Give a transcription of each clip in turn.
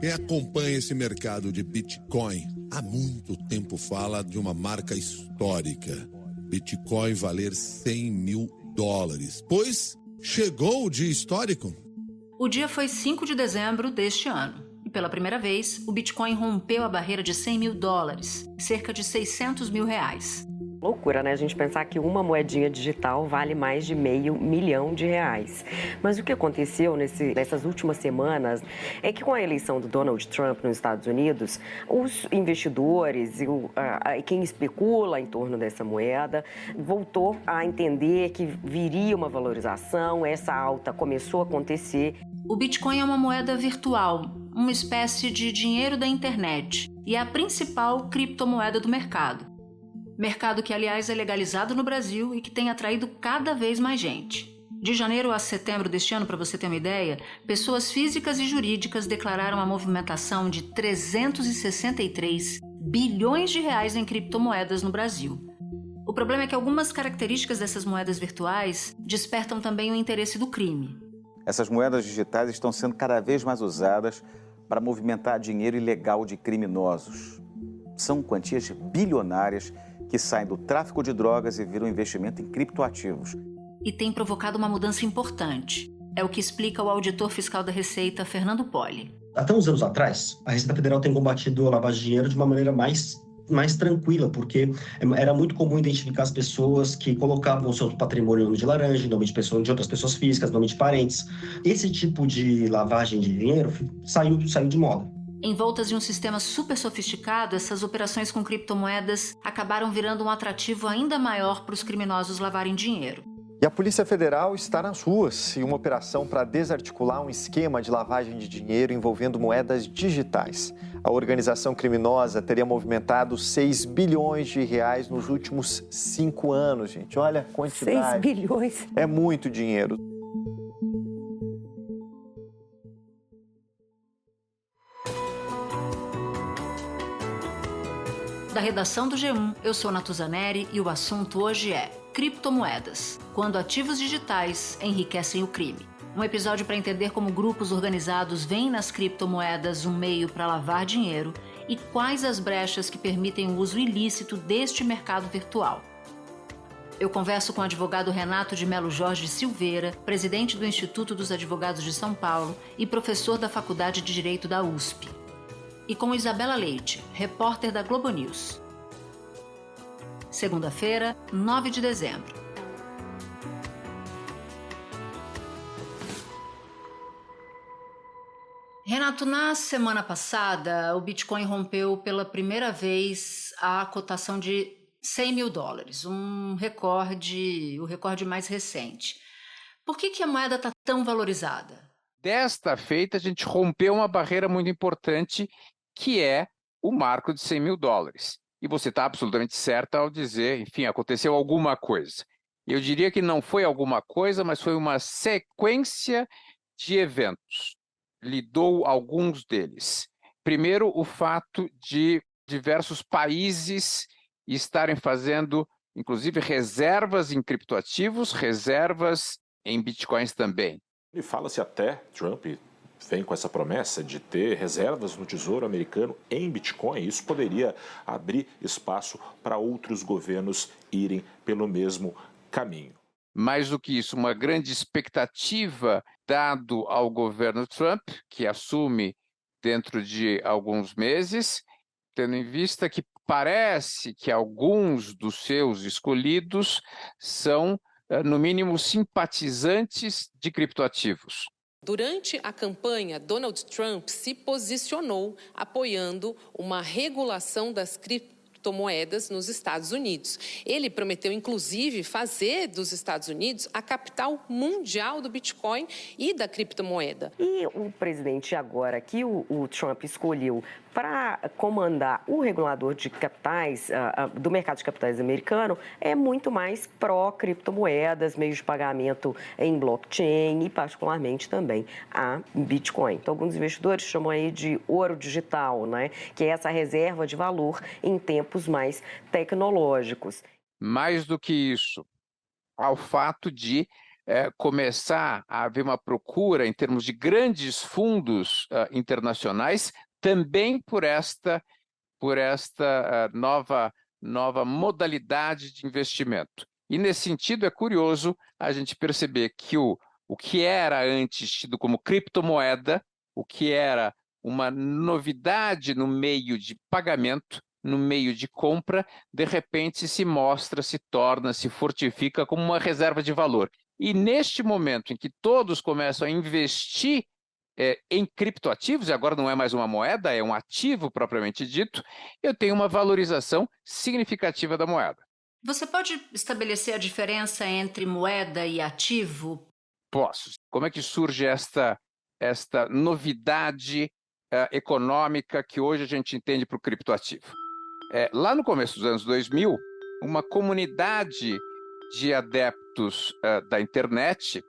Quem acompanha esse mercado de Bitcoin há muito tempo fala de uma marca histórica. Bitcoin valer $100 mil. Pois chegou o dia histórico. O dia foi 5 de dezembro deste ano. E pela primeira vez, o Bitcoin rompeu a barreira de $100 mil, cerca de R$600 mil. Loucura, né? A gente pensar que uma moedinha digital vale mais de R$500 milhão. Mas o que aconteceu nessas últimas semanas é que com a eleição do Donald Trump nos Estados Unidos, os investidores e quem especula em torno dessa moeda voltou a entender que viria uma valorização, essa alta começou a acontecer. O Bitcoin é uma moeda virtual, uma espécie de dinheiro da internet, e é a principal criptomoeda do mercado. Mercado que, aliás, é legalizado no Brasil e que tem atraído cada vez mais gente. De janeiro a setembro deste ano, para você ter uma ideia, pessoas físicas e jurídicas declararam a movimentação de 363 bilhões de reais em criptomoedas no Brasil. O problema é que algumas características dessas moedas virtuais despertam também o interesse do crime. Essas moedas digitais estão sendo cada vez mais usadas para movimentar dinheiro ilegal de criminosos. São quantias bilionárias que saem do tráfico de drogas e viram investimento em criptoativos. E tem provocado uma mudança importante. É o que explica o auditor fiscal da Receita, Fernando Poli. Até uns anos atrás, a Receita Federal tem combatido a lavagem de dinheiro de uma maneira mais tranquila, porque era muito comum identificar as pessoas que colocavam o seu patrimônio em nome de laranja, em nome de outras pessoas físicas, em nome de parentes. Esse tipo de lavagem de dinheiro saiu de moda. Envoltas em um sistema super sofisticado, essas operações com criptomoedas acabaram virando um atrativo ainda maior para os criminosos lavarem dinheiro. E a Polícia Federal está nas ruas em uma operação para desarticular um esquema de lavagem de dinheiro envolvendo moedas digitais. A organização criminosa teria movimentado R$6 bilhões nos últimos 5 anos, gente. Olha a quantidade. 6 bilhões. É muito dinheiro. Da redação do G1, eu sou Natuzaneri e o assunto hoje é criptomoedas, quando ativos digitais enriquecem o crime. Um episódio para entender como grupos organizados veem nas criptomoedas um meio para lavar dinheiro e quais as brechas que permitem o uso ilícito deste mercado virtual. Eu converso com o advogado Renato de Melo Jorge Silveira, presidente do Instituto dos Advogados de São Paulo e professor da Faculdade de Direito da USP. E com Isabela Leite, repórter da Globo News. Segunda-feira, 9 de dezembro. Renato, na semana passada, o Bitcoin rompeu pela primeira vez a cotação de $100 mil, o recorde mais recente. Por que a moeda está tão valorizada? Desta feita, a gente rompeu uma barreira muito importante, que é o marco de $100 mil. E você está absolutamente certa ao dizer, enfim, aconteceu alguma coisa. Eu diria que não foi alguma coisa, mas foi uma sequência de eventos. Lidou alguns deles. Primeiro, o fato de diversos países estarem fazendo, inclusive, reservas em criptoativos, reservas em bitcoins também. E fala-se até, Trump vem com essa promessa de ter reservas no Tesouro Americano em Bitcoin. Isso poderia abrir espaço para outros governos irem pelo mesmo caminho. Mais do que isso, uma grande expectativa dado ao governo Trump, que assume dentro de alguns meses, tendo em vista que parece que alguns dos seus escolhidos são, no mínimo, simpatizantes de criptoativos. Durante a campanha, Donald Trump se posicionou apoiando uma regulação das criptomoedas nos Estados Unidos. Ele prometeu, inclusive, fazer dos Estados Unidos a capital mundial do Bitcoin e da criptomoeda. E o presidente agora que o Trump escolheu para comandar o regulador de capitais, do mercado de capitais americano, é muito mais pró-criptomoedas, meios de pagamento em blockchain e, particularmente, também a Bitcoin. Então, alguns investidores chamam aí de ouro digital, né? Que é essa reserva de valor em tempos mais tecnológicos. Mais do que isso, ao fato de começar a haver uma procura em termos de grandes fundos internacionais, também por esta nova modalidade de investimento. E, nesse sentido, é curioso a gente perceber que o que era antes tido como criptomoeda, o que era uma novidade no meio de pagamento, no meio de compra, de repente se mostra, se torna, se fortifica como uma reserva de valor. E neste momento em que todos começam a investir em criptoativos, e agora não é mais uma moeda, é um ativo propriamente dito, eu tenho uma valorização significativa da moeda. Você pode estabelecer a diferença entre moeda e ativo? Posso. Como é que surge esta novidade econômica que hoje a gente entende para o criptoativo? Lá no começo dos anos 2000, uma comunidade de adeptos da internet,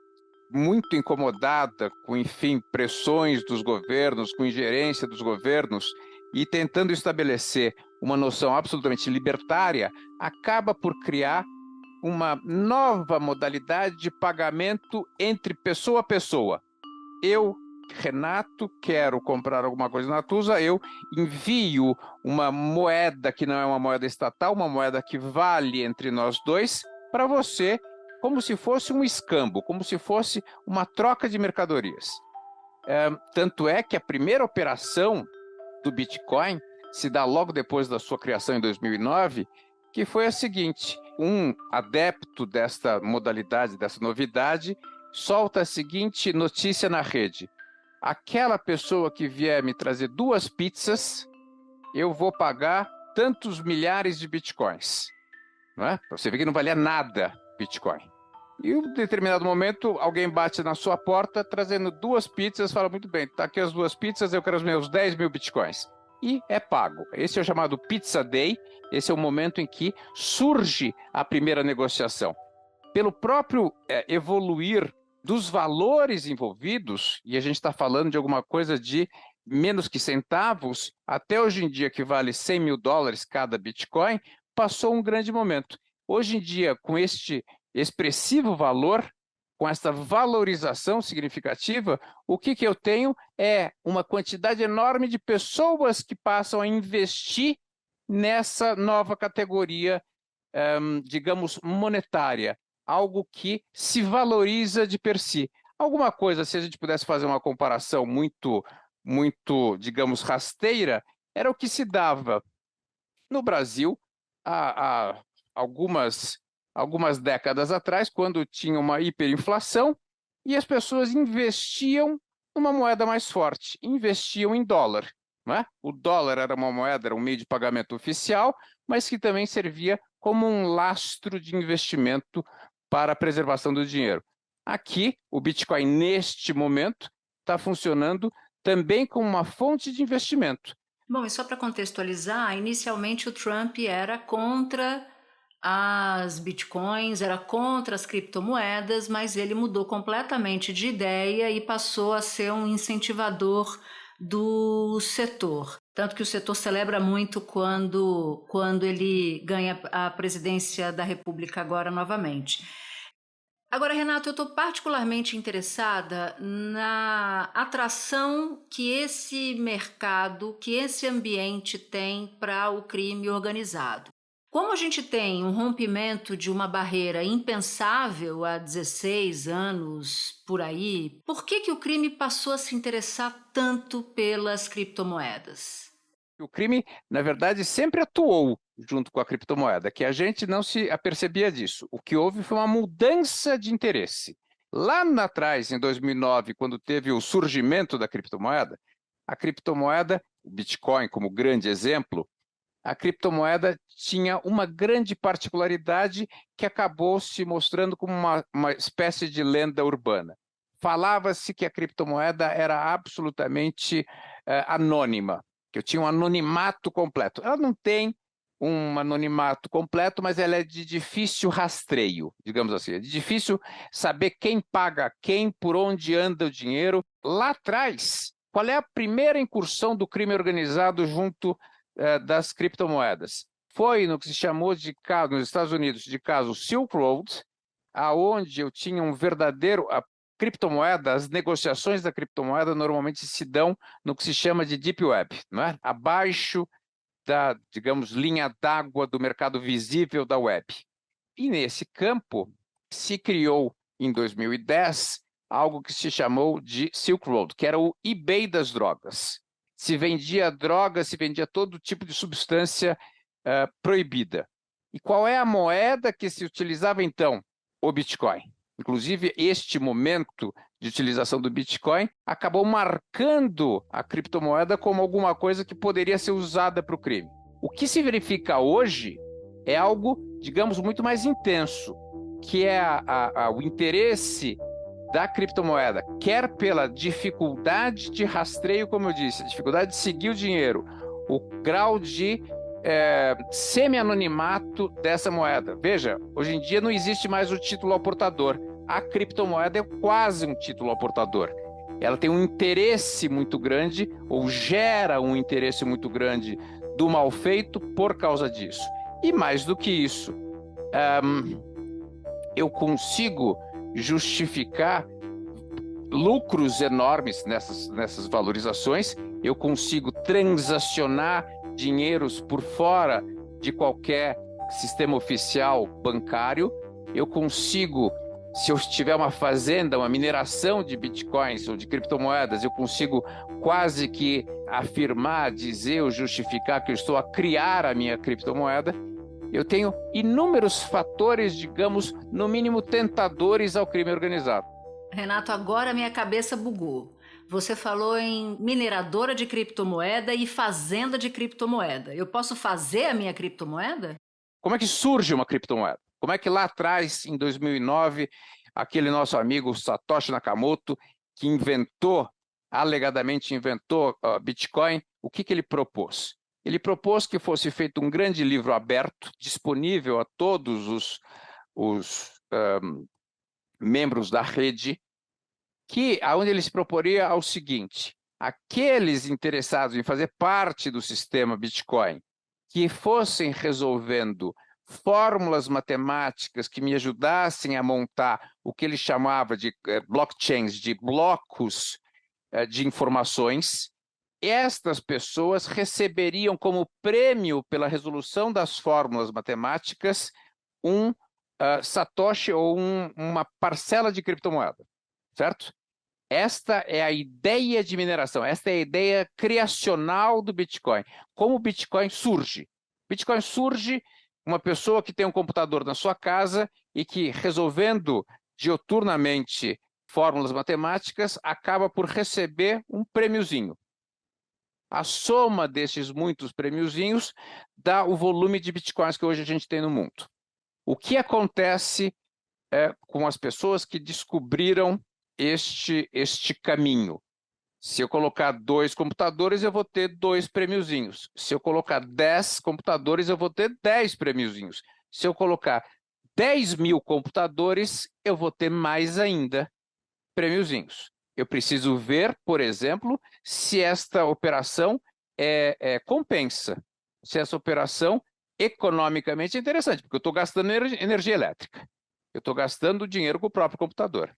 muito incomodada com, enfim, pressões dos governos, com ingerência dos governos, e tentando estabelecer uma noção absolutamente libertária, acaba por criar uma nova modalidade de pagamento entre pessoa a pessoa. Eu, Renato, quero comprar alguma coisa na Natuza, eu envio uma moeda que não é uma moeda estatal, uma moeda que vale entre nós dois, para você, como se fosse um escambo, como se fosse uma troca de mercadorias. Tanto é que a primeira operação do Bitcoin se dá logo depois da sua criação em 2009, que foi a seguinte: um adepto desta modalidade, dessa novidade, solta a seguinte notícia na rede: aquela pessoa que vier me trazer 2 pizzas, eu vou pagar tantos milhares de bitcoins. Não é? Você vê que não valia nada Bitcoin. E em um determinado momento, alguém bate na sua porta trazendo 2 pizzas, fala: muito bem, tá aqui as 2 pizzas, eu quero os meus 10 mil bitcoins. E é pago. Esse é o chamado Pizza Day, esse é o momento em que surge a primeira negociação. Pelo próprio evoluir dos valores envolvidos, e a gente está falando de alguma coisa de menos que centavos, até hoje em dia que vale $100 mil cada Bitcoin, passou um grande momento. Hoje em dia, com este expressivo valor, com esta valorização significativa, o que eu tenho é uma quantidade enorme de pessoas que passam a investir nessa nova categoria, digamos, monetária, algo que se valoriza de per si. Alguma coisa, se a gente pudesse fazer uma comparação muito, digamos, rasteira, era o que se dava no Brasil há algumas décadas atrás, quando tinha uma hiperinflação e as pessoas investiam numa moeda mais forte, investiam em dólar. Não é? O dólar era uma moeda, era um meio de pagamento oficial, mas que também servia como um lastro de investimento para a preservação do dinheiro. Aqui, o Bitcoin, neste momento, está funcionando também como uma fonte de investimento. Bom, e só para contextualizar, inicialmente o Trump era contra as bitcoins, era contra as criptomoedas, mas ele mudou completamente de ideia e passou a ser um incentivador do setor. Tanto que o setor celebra muito quando ele ganha a presidência da República agora novamente. Agora, Renato, eu estou particularmente interessada na atração que esse mercado, que esse ambiente tem para o crime organizado. Como a gente tem um rompimento de uma barreira impensável há 16 anos por aí, por que o crime passou a se interessar tanto pelas criptomoedas? O crime, na verdade, sempre atuou junto com a criptomoeda, que a gente não se apercebia disso. O que houve foi uma mudança de interesse. Lá atrás, em 2009, quando teve o surgimento da criptomoeda, a criptomoeda, o Bitcoin como grande exemplo, a criptomoeda tinha uma grande particularidade que acabou se mostrando como uma espécie de lenda urbana. Falava-se que a criptomoeda era absolutamente anônima, que eu tinha um anonimato completo. Ela não tem um anonimato completo, mas ela é de difícil rastreio, digamos assim. É de difícil saber quem paga quem, por onde anda o dinheiro. Lá atrás, qual é a primeira incursão do crime organizado junto das criptomoedas? Foi no que se chamou nos Estados Unidos de caso Silk Road, aonde eu tinha um verdadeiro... A criptomoeda, as negociações da criptomoeda normalmente se dão no que se chama de Deep Web, não é? Abaixo da, digamos, linha d'água do mercado visível da web. E nesse campo se criou, em 2010, algo que se chamou de Silk Road, que era o eBay das drogas. Se vendia droga, se vendia todo tipo de substância proibida. E qual é a moeda que se utilizava então? O Bitcoin. Inclusive, este momento de utilização do Bitcoin acabou marcando a criptomoeda como alguma coisa que poderia ser usada para o crime. O que se verifica hoje é algo, digamos, muito mais intenso, que é o interesse da criptomoeda, quer pela dificuldade de rastreio, como eu disse, a dificuldade de seguir o dinheiro, o grau de semi-anonimato dessa moeda. Veja, hoje em dia não existe mais o título ao portador. A criptomoeda é quase um título ao portador. Ela tem um interesse muito grande, ou gera um interesse muito grande do mal feito por causa disso. E mais do que isso, eu consigo justificar lucros enormes nessas valorizações, eu consigo transacionar dinheiros por fora de qualquer sistema oficial bancário, eu consigo, se eu tiver uma fazenda, uma mineração de bitcoins ou de criptomoedas, eu consigo quase que afirmar, dizer ou justificar que eu estou a criar a minha criptomoeda. Eu tenho inúmeros fatores, digamos, no mínimo tentadores ao crime organizado. Renato, agora minha cabeça bugou. Você falou em mineradora de criptomoeda e fazenda de criptomoeda. Eu posso fazer a minha criptomoeda? Como é que surge uma criptomoeda? Como é que lá atrás, em 2009, aquele nosso amigo Satoshi Nakamoto, que alegadamente inventou Bitcoin, o que ele propôs? Ele propôs que fosse feito um grande livro aberto, disponível a todos os membros da rede, onde ele se proporia ao seguinte: aqueles interessados em fazer parte do sistema Bitcoin, que fossem resolvendo fórmulas matemáticas que me ajudassem a montar o que ele chamava de blockchains, de blocos de informações, estas pessoas receberiam como prêmio pela resolução das fórmulas matemáticas um satoshi ou uma parcela de criptomoeda, certo? Esta é a ideia de mineração, esta é a ideia criacional do Bitcoin. Como o Bitcoin surge? Bitcoin surge uma pessoa que tem um computador na sua casa e que, resolvendo dioturnamente fórmulas matemáticas, acaba por receber um prêmiozinho. A soma desses muitos prêmiozinhos dá o volume de Bitcoins que hoje a gente tem no mundo. O que acontece com as pessoas que descobriram este caminho? Se eu colocar 2 computadores, eu vou ter 2 prêmiozinhos. Se eu colocar 10 computadores, eu vou ter 10 prêmiozinhos. Se eu colocar 10.000 computadores, eu vou ter mais ainda prêmiozinhos. Eu preciso ver, por exemplo, se esta operação compensa, se essa operação economicamente é interessante, porque eu estou gastando energia elétrica, eu estou gastando dinheiro com o próprio computador.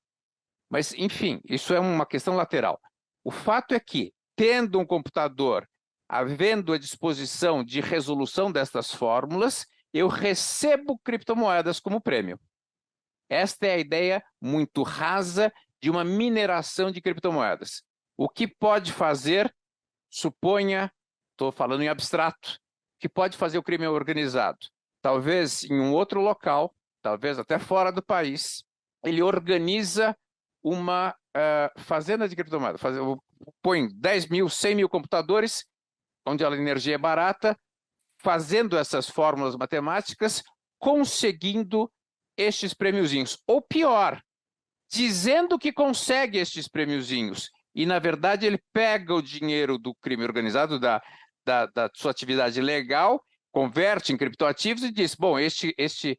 Mas, enfim, isso é uma questão lateral. O fato é que, tendo um computador, havendo a disposição de resolução destas fórmulas, eu recebo criptomoedas como prêmio. Esta é a ideia muito rasa de uma mineração de criptomoedas. O que pode fazer, suponha, estou falando em abstrato, o que pode fazer o crime organizado? Talvez em um outro local, talvez até fora do país, ele organiza uma fazenda de criptomoedas, põe 10.000, 100.000 computadores, onde a energia é barata, fazendo essas fórmulas matemáticas, conseguindo estes prêmiozinhos. Ou pior, dizendo que consegue estes prêmiozinhos, e na verdade ele pega o dinheiro do crime organizado, da sua atividade legal, converte em criptoativos e diz, bom, este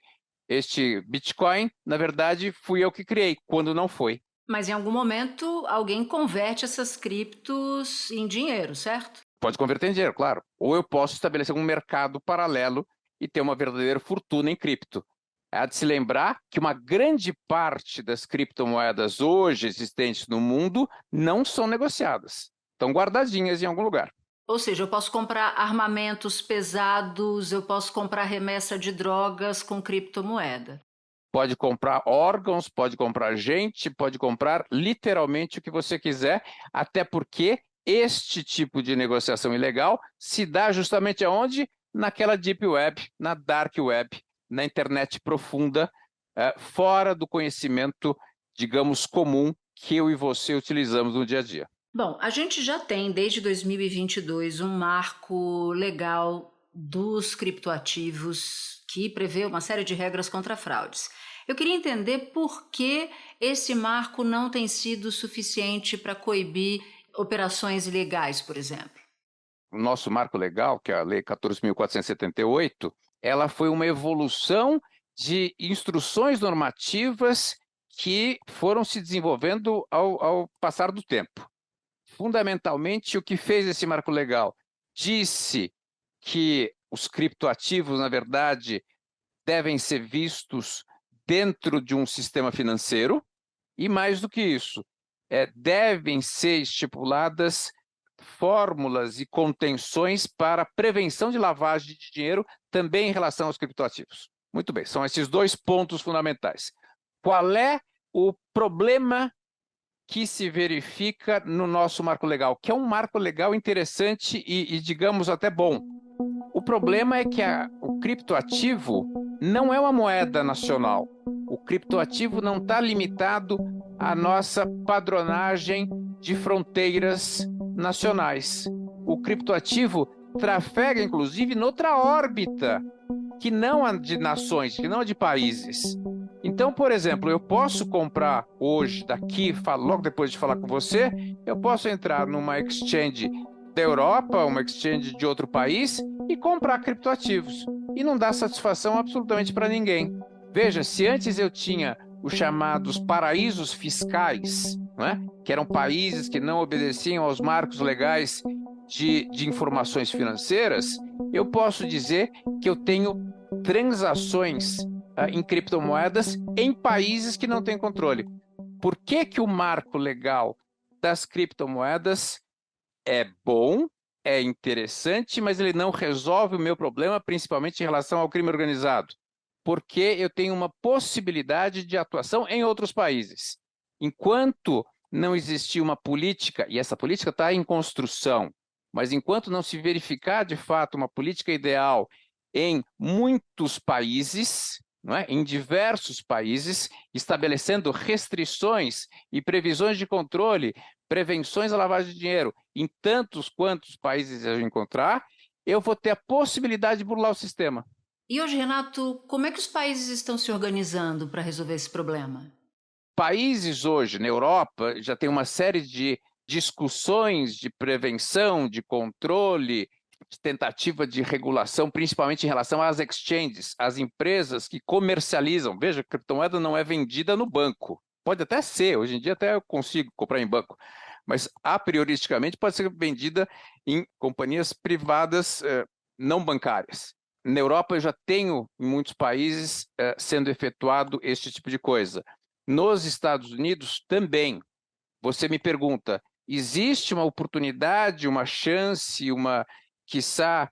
Bitcoin, na verdade, fui eu que criei, quando não foi. Mas em algum momento alguém converte essas criptos em dinheiro, certo? Pode converter em dinheiro, claro. Ou eu posso estabelecer um mercado paralelo e ter uma verdadeira fortuna em cripto. Há de se lembrar que uma grande parte das criptomoedas hoje existentes no mundo não são negociadas. Estão guardadinhas em algum lugar. Ou seja, eu posso comprar armamentos pesados, eu posso comprar remessa de drogas com criptomoeda. Pode comprar órgãos, pode comprar gente, pode comprar literalmente o que você quiser, até porque este tipo de negociação ilegal se dá justamente aonde? Naquela deep web, na dark web, na internet profunda, fora do conhecimento, digamos, comum que eu e você utilizamos no dia a dia. Bom, a gente já tem desde 2022 um marco legal dos criptoativos que prevê uma série de regras contra fraudes. Eu queria entender por que esse marco não tem sido suficiente para coibir operações ilegais, por exemplo. O nosso marco legal, que é a Lei 14.478, ela foi uma evolução de instruções normativas que foram se desenvolvendo ao passar do tempo. Fundamentalmente, o que fez esse marco legal? Disse que os criptoativos, na verdade, devem ser vistos dentro de um sistema financeiro e, mais do que isso, devem ser estipuladas fórmulas e contenções para prevenção de lavagem de dinheiro também em relação aos criptoativos. Muito bem, são esses dois pontos fundamentais. Qual é o problema que se verifica no nosso marco legal, que é um marco legal interessante e digamos, até bom? O problema é que o criptoativo não é uma moeda nacional. O criptoativo não está limitado à nossa padronagem de fronteiras nacionais. O criptoativo trafega, inclusive, noutra órbita, que não a de nações, que não a de países. Então, por exemplo, eu posso comprar hoje, daqui, logo depois de falar com você, eu posso entrar numa exchange da Europa, uma exchange de outro país e comprar criptoativos. E não dá satisfação absolutamente para ninguém. Veja, se antes eu tinha os chamados paraísos fiscais, né, que eram países que não obedeciam aos marcos legais de informações financeiras, eu posso dizer que eu tenho transações em criptomoedas em países que não têm controle. Por que o marco legal das criptomoedas é bom, é interessante, mas ele não resolve o meu problema, principalmente em relação ao crime organizado? Porque eu tenho uma possibilidade de atuação em outros países. Enquanto não existir uma política, e essa política está em construção, mas enquanto não se verificar de fato uma política ideal em muitos países, não é? Em diversos países, estabelecendo restrições e previsões de controle, prevenções à lavagem de dinheiro em tantos quantos países eu encontrar, eu vou ter a possibilidade de burlar o sistema. E hoje, Renato, como é que os países estão se organizando para resolver esse problema? Países hoje, na Europa, já tem uma série de discussões de prevenção, de controle, de tentativa de regulação, principalmente em relação às exchanges, às empresas que comercializam. Veja, criptomoeda não é vendida no banco. Pode até ser, hoje em dia até eu consigo comprar em banco, mas a prioristicamente pode ser vendida em companhias privadas não bancárias. Na Europa eu já tenho, em muitos países, sendo efetuado este tipo de coisa. Nos Estados Unidos também. Você me pergunta, existe uma oportunidade, uma chance, quiçá,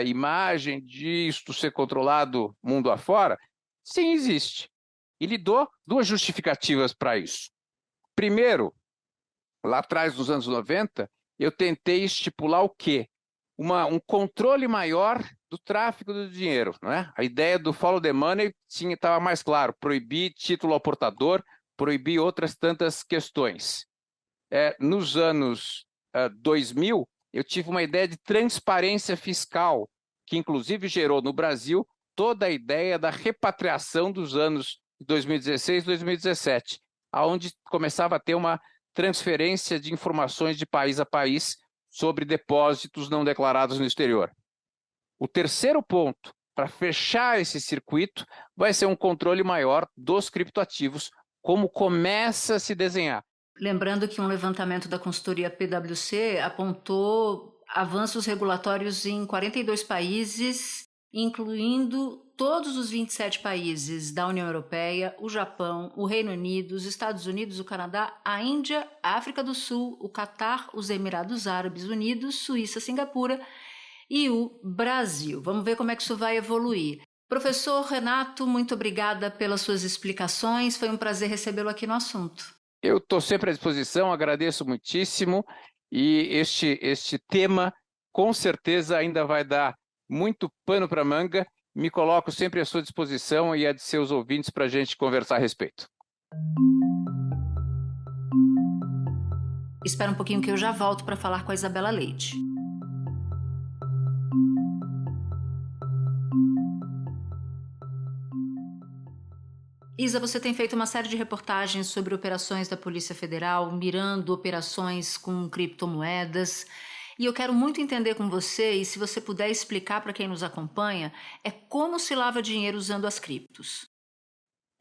imagem disto ser controlado mundo afora? Sim, existe. E lhe dou duas justificativas para isso. Primeiro, lá atrás, nos anos 90, eu tentei estipular o quê? Um controle maior do tráfico do dinheiro, não é? A ideia do follow the money estava mais claro, proibir título ao portador, proibir outras tantas questões. Nos anos 2000, eu tive uma ideia de transparência fiscal, que inclusive gerou no Brasil toda a ideia da repatriação dos anos de 2016 e 2017, onde começava a ter uma transferência de informações de país a país sobre depósitos não declarados no exterior. O terceiro ponto, para fechar esse circuito, vai ser um controle maior dos criptoativos, como começa a se desenhar. Lembrando que um levantamento da consultoria PwC apontou avanços regulatórios em 42 países, incluindo todos os 27 países da União Europeia, o Japão, o Reino Unido, os Estados Unidos, o Canadá, a Índia, a África do Sul, o Catar, os Emirados Árabes Unidos, Suíça, Singapura e o Brasil. Vamos ver como é que isso vai evoluir. Professor Renato, muito obrigada pelas suas explicações. Foi um prazer recebê-lo aqui no assunto. Eu estou sempre à disposição, agradeço muitíssimo. E este tema, com certeza, ainda vai dar muito pano para manga. Me coloco sempre à sua disposição e à de seus ouvintes para a gente conversar a respeito. Espera um pouquinho que eu já volto para falar com a Isabela Leite. Isa, você tem feito uma série de reportagens sobre operações da Polícia Federal, mirando operações com criptomoedas. E eu quero muito entender com você, e se você puder explicar para quem nos acompanha, como se lava dinheiro usando as criptos.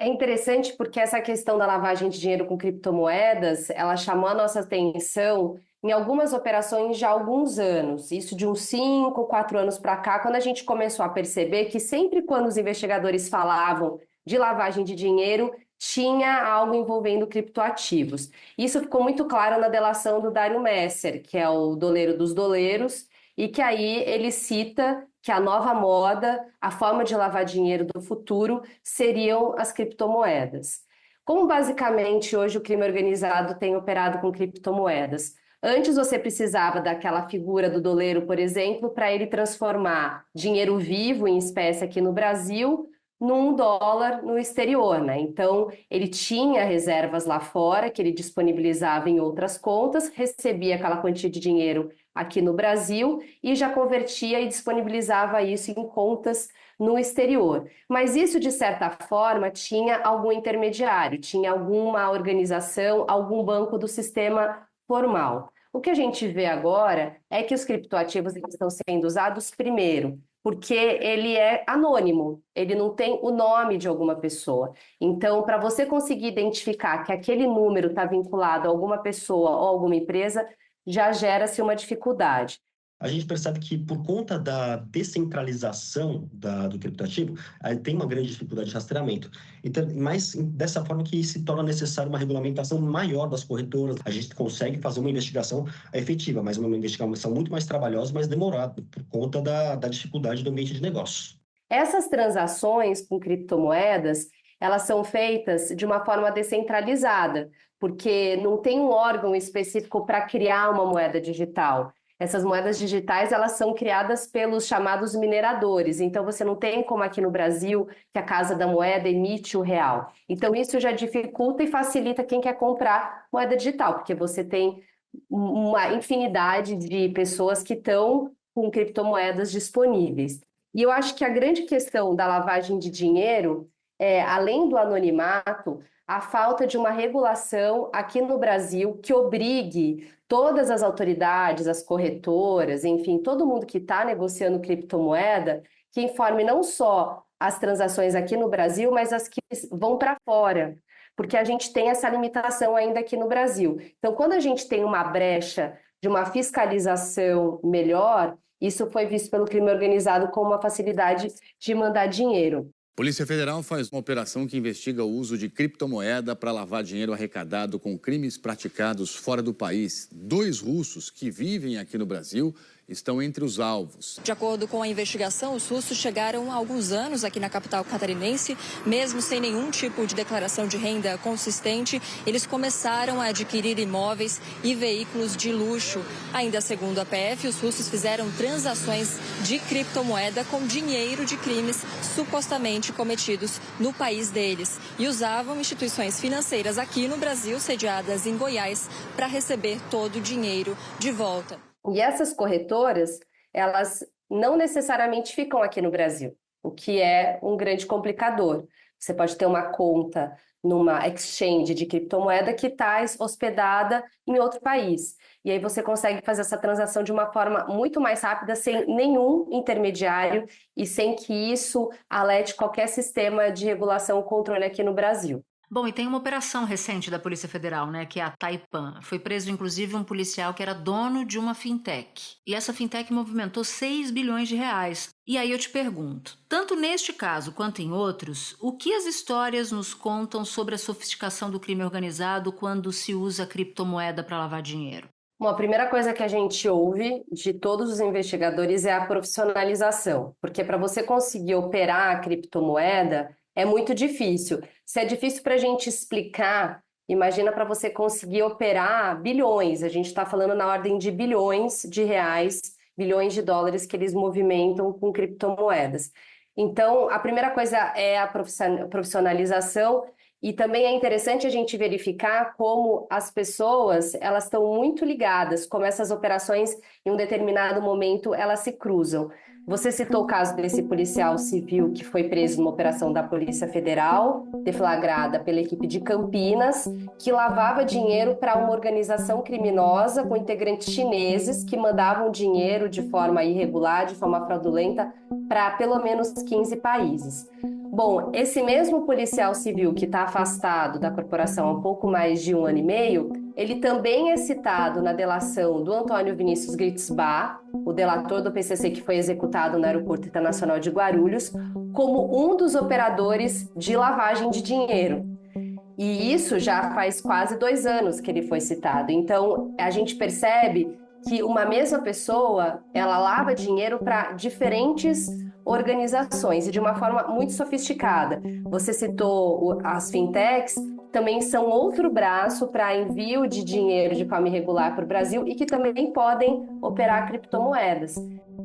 É interessante porque essa questão da lavagem de dinheiro com criptomoedas, ela chamou a nossa atenção em algumas operações já há alguns anos, isso de uns 5, 4 anos para cá, quando a gente começou a perceber que sempre quando os investigadores falavam de lavagem de dinheiro, tinha algo envolvendo criptoativos. Isso ficou muito claro na delação do Dário Messer, que é o doleiro dos doleiros, e que aí ele cita que a nova moda, a forma de lavar dinheiro do futuro, seriam as criptomoedas. Como basicamente hoje o crime organizado tem operado com criptomoedas? Antes você precisava daquela figura do doleiro, por exemplo, para ele transformar dinheiro vivo em espécie aqui no Brasil num dólar no exterior, né? Então, ele tinha reservas lá fora que ele disponibilizava em outras contas, recebia aquela quantia de dinheiro aqui no Brasil e já convertia e disponibilizava isso em contas no exterior. Mas isso, de certa forma, tinha algum intermediário, tinha alguma organização, algum banco do sistema formal. O que a gente vê agora é que os criptoativos estão sendo usados primeiro, porque ele é anônimo, ele não tem o nome de alguma pessoa. Então, para você conseguir identificar que aquele número está vinculado a alguma pessoa ou alguma empresa, já gera-se uma dificuldade. A gente percebe que, por conta da descentralização do criptoativo, tem uma grande dificuldade de rastreamento. Então, mas dessa forma que se torna necessária uma regulamentação maior das corretoras. A gente consegue fazer uma investigação efetiva, mas uma investigação muito mais trabalhosa, mais demorada, por conta da dificuldade do ambiente de negócios. Essas transações com criptomoedas, elas são feitas de uma forma descentralizada, porque não tem um órgão específico para criar uma moeda digital. Essas moedas digitais, elas são criadas pelos chamados mineradores. Então, você não tem como aqui no Brasil, que a Casa da Moeda emite o real. Então, isso já dificulta e facilita quem quer comprar moeda digital, porque você tem uma infinidade de pessoas que estão com criptomoedas disponíveis. E eu acho que a grande questão da lavagem de dinheiro é, além do anonimato, a falta de uma regulação aqui no Brasil que obrigue todas as autoridades, as corretoras, enfim, todo mundo que está negociando criptomoeda, que informe não só as transações aqui no Brasil, mas as que vão para fora, porque a gente tem essa limitação ainda aqui no Brasil. Então, quando a gente tem uma brecha de uma fiscalização melhor, isso foi visto pelo crime organizado como uma facilidade de mandar dinheiro. Polícia Federal faz uma operação que investiga o uso de criptomoeda para lavar dinheiro arrecadado com crimes praticados fora do país. 2 russos que vivem aqui no Brasil estão entre os alvos. De acordo com a investigação, os russos chegaram há alguns anos aqui na capital catarinense, mesmo sem nenhum tipo de declaração de renda consistente, eles começaram a adquirir imóveis e veículos de luxo. Ainda segundo a PF, os russos fizeram transações de criptomoeda com dinheiro de crimes supostamente cometidos no país deles e usavam instituições financeiras aqui no Brasil, sediadas em Goiás, para receber todo o dinheiro de volta. E essas corretoras, elas não necessariamente ficam aqui no Brasil, o que é um grande complicador. Você pode ter uma conta numa exchange de criptomoeda que está hospedada em outro país. E aí você consegue fazer essa transação de uma forma muito mais rápida, sem nenhum intermediário e sem que isso alerte qualquer sistema de regulação ou controle aqui no Brasil. Bom, e tem uma operação recente da Polícia Federal, né, que é a Taipan. Foi preso, inclusive, um policial que era dono de uma fintech. E essa fintech movimentou 6 bilhões de reais. E aí eu te pergunto, tanto neste caso quanto em outros, o que as histórias nos contam sobre a sofisticação do crime organizado quando se usa criptomoeda para lavar dinheiro? Bom, a primeira coisa que a gente ouve de todos os investigadores é a profissionalização, porque para você conseguir operar a criptomoeda é muito difícil. Se é difícil para a gente explicar, imagina para você conseguir operar bilhões, a gente está falando na ordem de bilhões de reais, bilhões de dólares que eles movimentam com criptomoedas. Então, a primeira coisa é a profissionalização. E também é interessante a gente verificar como as pessoas, elas estão muito ligadas, como essas operações, em um determinado momento, elas se cruzam. Você citou o caso desse policial civil que foi preso numa operação da Polícia Federal, deflagrada pela equipe de Campinas, que lavava dinheiro para uma organização criminosa com integrantes chineses que mandavam dinheiro de forma irregular, de forma fraudulenta, para pelo menos 15 países. Bom, esse mesmo policial civil que está afastado da corporação há um pouco mais de 1 ano e meio, ele também é citado na delação do Antônio Vinícius Gritzbach, o delator do PCC que foi executado no Aeroporto Internacional de Guarulhos, como um dos operadores de lavagem de dinheiro. E isso já faz quase 2 anos que ele foi citado. Então, a gente percebe que uma mesma pessoa, ela lava dinheiro para diferentes organizações e de uma forma muito sofisticada. Você citou as fintechs, também são outro braço para envio de dinheiro de forma irregular para o Brasil e que também podem operar criptomoedas.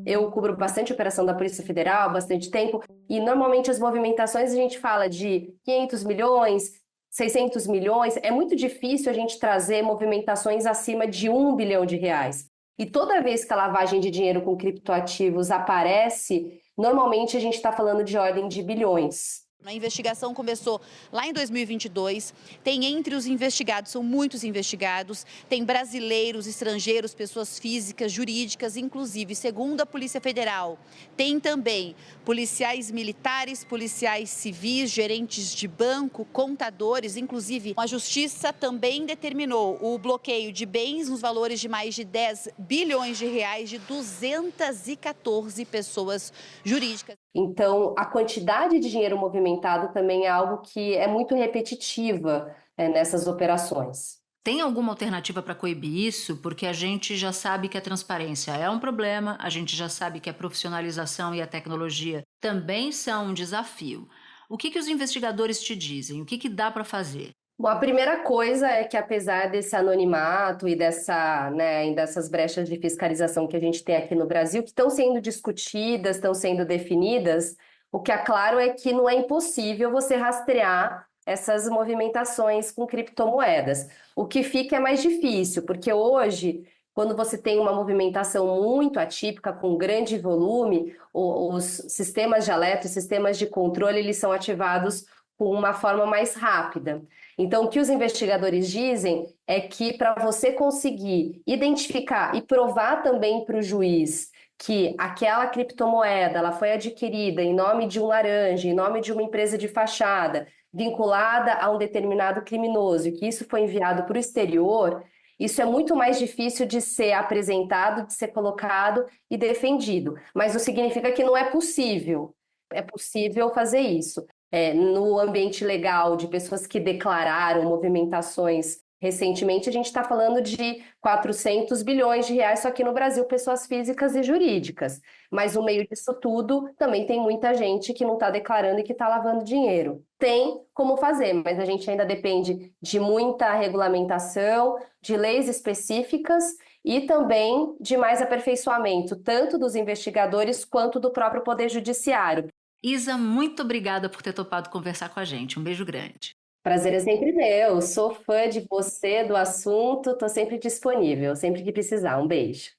Eu cubro bastante operação da Polícia Federal há bastante tempo e normalmente as movimentações a gente fala de 500 milhões, 600 milhões. É muito difícil a gente trazer movimentações acima de 1 bilhão de reais. E toda vez que a lavagem de dinheiro com criptoativos aparece, normalmente a gente está falando de ordem de bilhões. A investigação começou lá em 2022, tem entre os investigados, são muitos investigados, tem brasileiros, estrangeiros, pessoas físicas, jurídicas, inclusive, segundo a Polícia Federal, tem também policiais militares, policiais civis, gerentes de banco, contadores, inclusive a Justiça também determinou o bloqueio de bens nos valores de mais de 10 bilhões de reais de 214 pessoas jurídicas. Então, a quantidade de dinheiro movimentado também é algo que é muito repetitiva nessas operações. Tem alguma alternativa para coibir isso? Porque a gente já sabe que a transparência é um problema, a gente já sabe que a profissionalização e a tecnologia também são um desafio. O que os investigadores te dizem? O que dá para fazer? Bom, a primeira coisa é que apesar desse anonimato e dessas brechas de fiscalização que a gente tem aqui no Brasil, que estão sendo discutidas, estão sendo definidas, o que é claro é que não é impossível você rastrear essas movimentações com criptomoedas. O que fica é mais difícil, porque hoje, quando você tem uma movimentação muito atípica, com grande volume, os sistemas de alerta, os sistemas de controle, eles são ativados com uma forma mais rápida. Então, o que os investigadores dizem é que para você conseguir identificar e provar também para o juiz que aquela criptomoeda ela foi adquirida em nome de um laranja, em nome de uma empresa de fachada, vinculada a um determinado criminoso, e que isso foi enviado para o exterior, isso é muito mais difícil de ser apresentado, de ser colocado e defendido. Mas não significa que não é possível. É possível fazer isso. No ambiente legal de pessoas que declararam movimentações recentemente, a gente está falando de 400 bilhões de reais só aqui no Brasil, pessoas físicas e jurídicas. Mas no meio disso tudo, também tem muita gente que não está declarando e que está lavando dinheiro. Tem como fazer, mas a gente ainda depende de muita regulamentação, de leis específicas e também de mais aperfeiçoamento, tanto dos investigadores quanto do próprio Poder Judiciário. Isa, muito obrigada por ter topado conversar com a gente. Um beijo grande. Prazer é sempre meu. Sou fã de você, do assunto. Estou sempre disponível, sempre que precisar. Um beijo.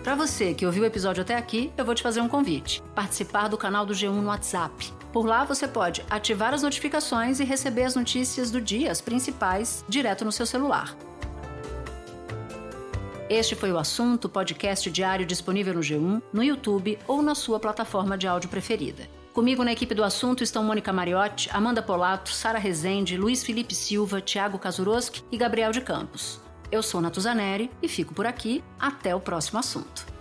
Para você que ouviu o episódio até aqui, eu vou te fazer um convite. Participar do canal do G1 no WhatsApp. Por lá você pode ativar as notificações e receber as notícias do dia, as principais, direto no seu celular. Este foi o Assunto, podcast diário disponível no G1, no YouTube ou na sua plataforma de áudio preferida. Comigo na equipe do assunto estão Mônica Mariotti, Amanda Polato, Sara Rezende, Luiz Felipe Silva, Thiago Kazuroski e Gabriel de Campos. Eu sou Natuzaneri e fico por aqui. Até o próximo assunto.